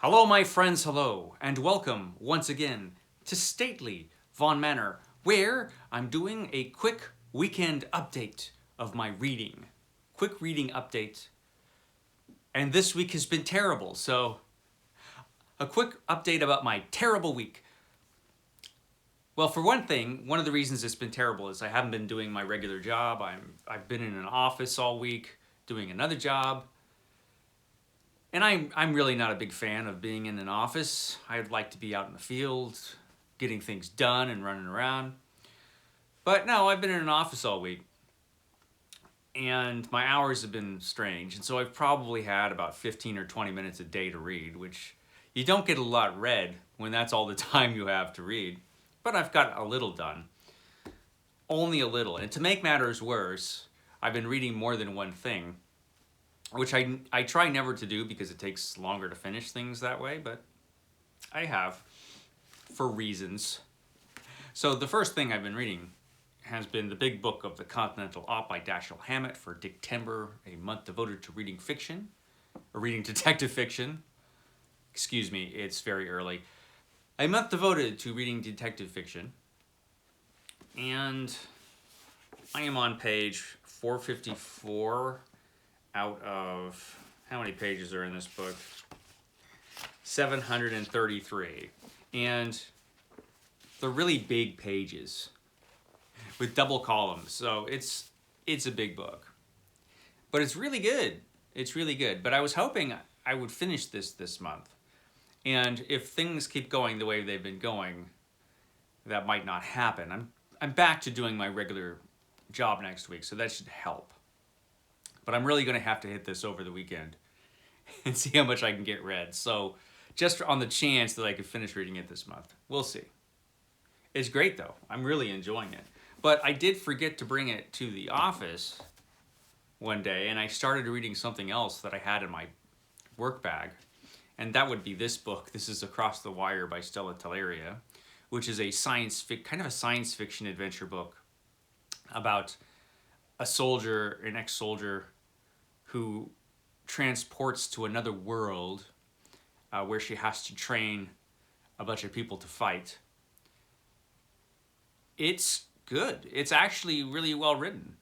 Hello, my friends, hello, and welcome once again to Stately Von Manor, where I'm doing a quick weekend update of my reading. Quick reading update. And this week has been terrible, so a quick update about my terrible week. Well, for one thing, one of the reasons it's been terrible is I haven't been doing my regular job. I've been in an office all week doing another job. And I'm really not a big fan of being in an office. I'd like to be out in the field, getting things done and running around. But no, I've been in an office all week, and my hours have been strange. And so I've probably had about 15 or 20 minutes a day to read, which you don't get a lot read when that's all the time you have to read. But I've got a little done. Only a little. And to make matters worse, I've been reading more than one thing, which I try never to do because it takes longer to finish things that way, but I have, for reasons. So the first thing I've been reading has been the big book of the Continental Op by Dashiell Hammett for Dictember, a month devoted to reading fiction, or reading detective fiction. Excuse me, it's very early. A month devoted to reading detective fiction. And I am on page 454 out of, how many pages are in this book? 733. And they're really big pages with double columns. So it's a big book. But it's really good. It's really good. But I was hoping I would finish this month. And if things keep going the way they've been going, that might not happen. I'm back to doing my regular job next week, so that should help. But I'm really going to have to hit this over the weekend and see how much I can get read. So just on the chance that I could finish reading it this month. We'll see. It's great though. I'm really enjoying it. But I did forget to bring it to the office one day, and I started reading something else that I had in my work bag. And that would be this book. This is Across the Wire by Stella Telleria, which is a kind of a science fiction adventure book about a soldier, an ex-soldier, who transports to another world where she has to train a bunch of people to fight. It's good. It's actually really well written,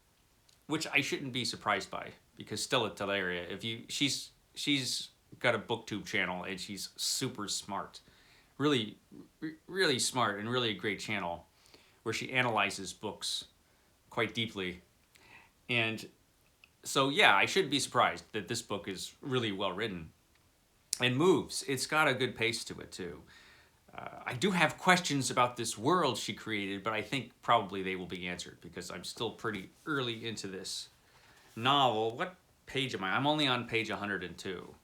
which I shouldn't be surprised by because Stella Telleria, she's got a booktube channel and she's super smart, really, really smart and really a great channel where she analyzes books quite deeply. And so yeah, I shouldn't be surprised that this book is really well written and moves. It's got a good pace to it too. I do have questions about this world she created, but I think probably they will be answered because I'm still pretty early into this novel. What page am I? I'm only on page 102.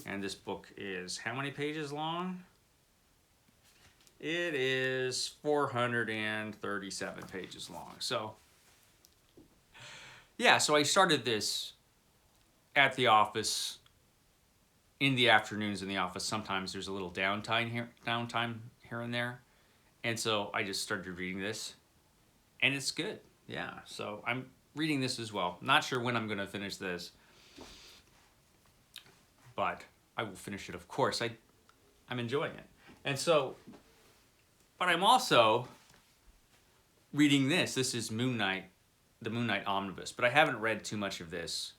And this book is how many pages long? It is 437 pages long. So, yeah, so I started this at the office in the afternoons in the office. Sometimes there's a little downtime here and there. And so I just started reading this, and it's good. Yeah, so I'm reading this as well. Not sure when I'm going to finish this, but I will finish it, of course. I'm enjoying it. And so, but I'm also reading this. This is Moon Knight, the Moon Knight Omnibus, but I haven't read too much of this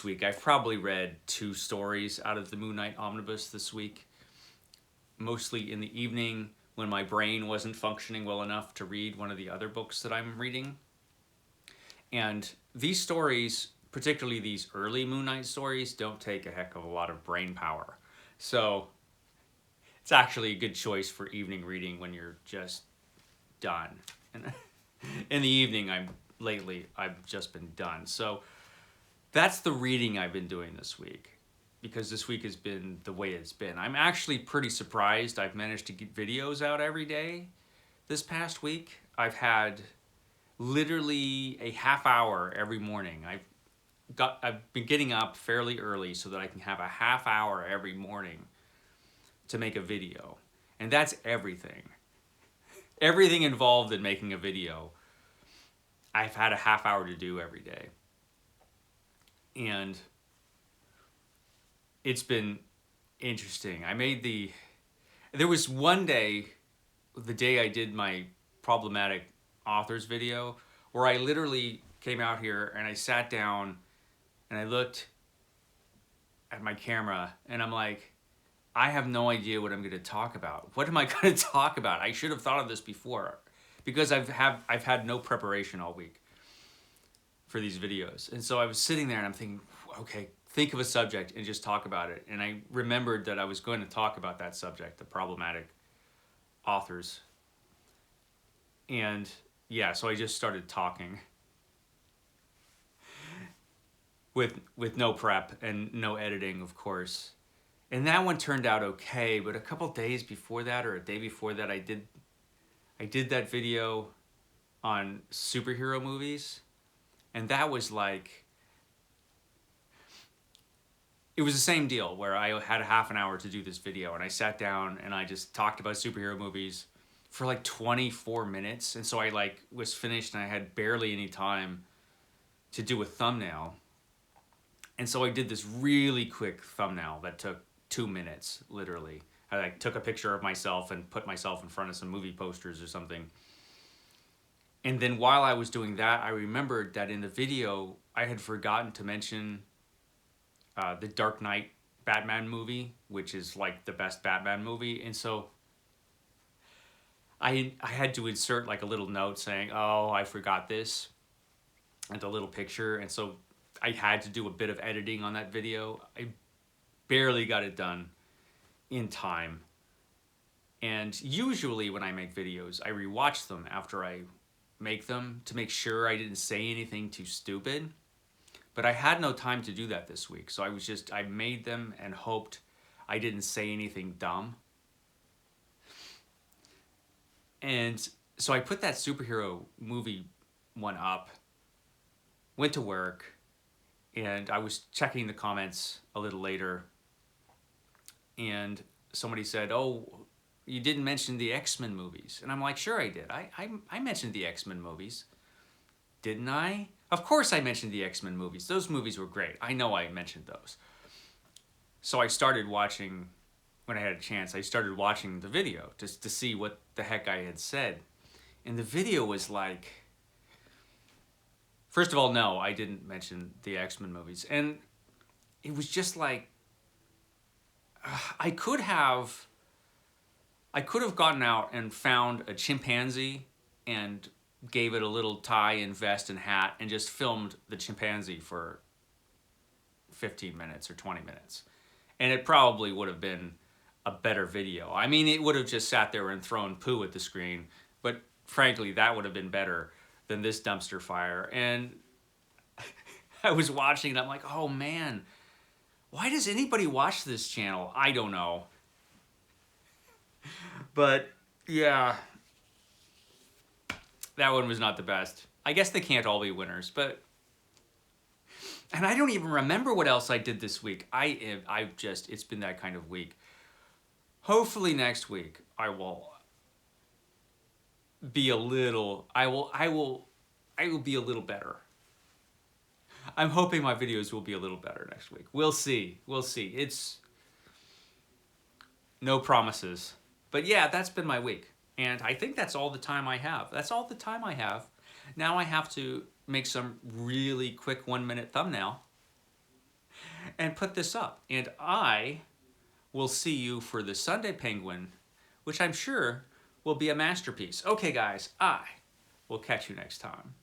week. I've probably read 2 stories out of the Moon Knight Omnibus this week, mostly in the evening when my brain wasn't functioning well enough to read one of the other books that I'm reading. And these stories, particularly these early Moon Knight stories, don't take a heck of a lot of brain power. So it's actually a good choice for evening reading when you're just done. And in the evening, I've just been done. So that's the reading I've been doing this week because this week has been the way it's been. I'm actually pretty surprised I've managed to get videos out every day this past week. I've had literally a half hour every morning. I've been getting up fairly early so that I can have a half hour every morning to make a video. And that's everything. Everything involved in making a video, I've had a half hour to do every day. And it's been interesting. There was one day, the day I did my problematic authors video, where I literally came out here and I sat down and I looked at my camera and I'm like, I have no idea what I'm going to talk about. What am I going to talk about? I should have thought of this before, because I've had no preparation all week for these videos. And so I was sitting there and I'm thinking, okay, think of a subject and just talk about it. And I remembered that I was going to talk about that subject, the problematic authors. And yeah, so I just started talking with no prep and no editing, of course. And that one turned out okay, but a couple days before that, or a day before that, I did that video on superhero movies, and that was like, it was the same deal where I had a half an hour to do this video, and I sat down and I just talked about superhero movies for like 24 minutes, and so I like was finished and I had barely any time to do a thumbnail. And so I did this really quick thumbnail that took 2 minutes, literally. I like took a picture of myself and put myself in front of some movie posters or something. And then while I was doing that, I remembered that in the video, I had forgotten to mention the Dark Knight Batman movie, which is like the best Batman movie. And so I had to insert like a little note saying, oh, I forgot this, and a little picture. And so I had to do a bit of editing on that video. I barely got it done in time. And usually when I make videos, I rewatch them after I make them to make sure I didn't say anything too stupid. But I had no time to do that this week. So I made them and hoped I didn't say anything dumb. And so I put that superhero movie one up, went to work, and I was checking the comments a little later, and somebody said, oh, you didn't mention the X-Men movies. And I'm like, sure I did. I mentioned the X-Men movies. Didn't I? Of course I mentioned the X-Men movies. Those movies were great. I know I mentioned those. So I started watching, when I had a chance, I started watching the video just to see what the heck I had said. And the video was like, first of all, no, I didn't mention the X-Men movies. And it was just like, I could have gotten out and found a chimpanzee and gave it a little tie and vest and hat and just filmed the chimpanzee for 15 minutes or 20 minutes. And it probably would have been a better video. I mean, it would have just sat there and thrown poo at the screen, but frankly, that would have been better than this dumpster fire. And I was watching and I'm like, oh man, why does anybody watch this channel? I don't know. But yeah, that one was not the best. I guess they can't all be winners, but, and I don't even remember what else I did this week. It's been that kind of week. Hopefully next week I will be a little, I will be a little better. I'm hoping my videos will be a little better next week. We'll see. We'll see. It's no promises. But yeah, that's been my week. And I think that's all the time I have. That's all the time I have. Now I have to make some really quick 1-minute thumbnail and put this up. And I will see you for the Sunday Penguin, which I'm sure will be a masterpiece. Okay, guys, I will catch you next time.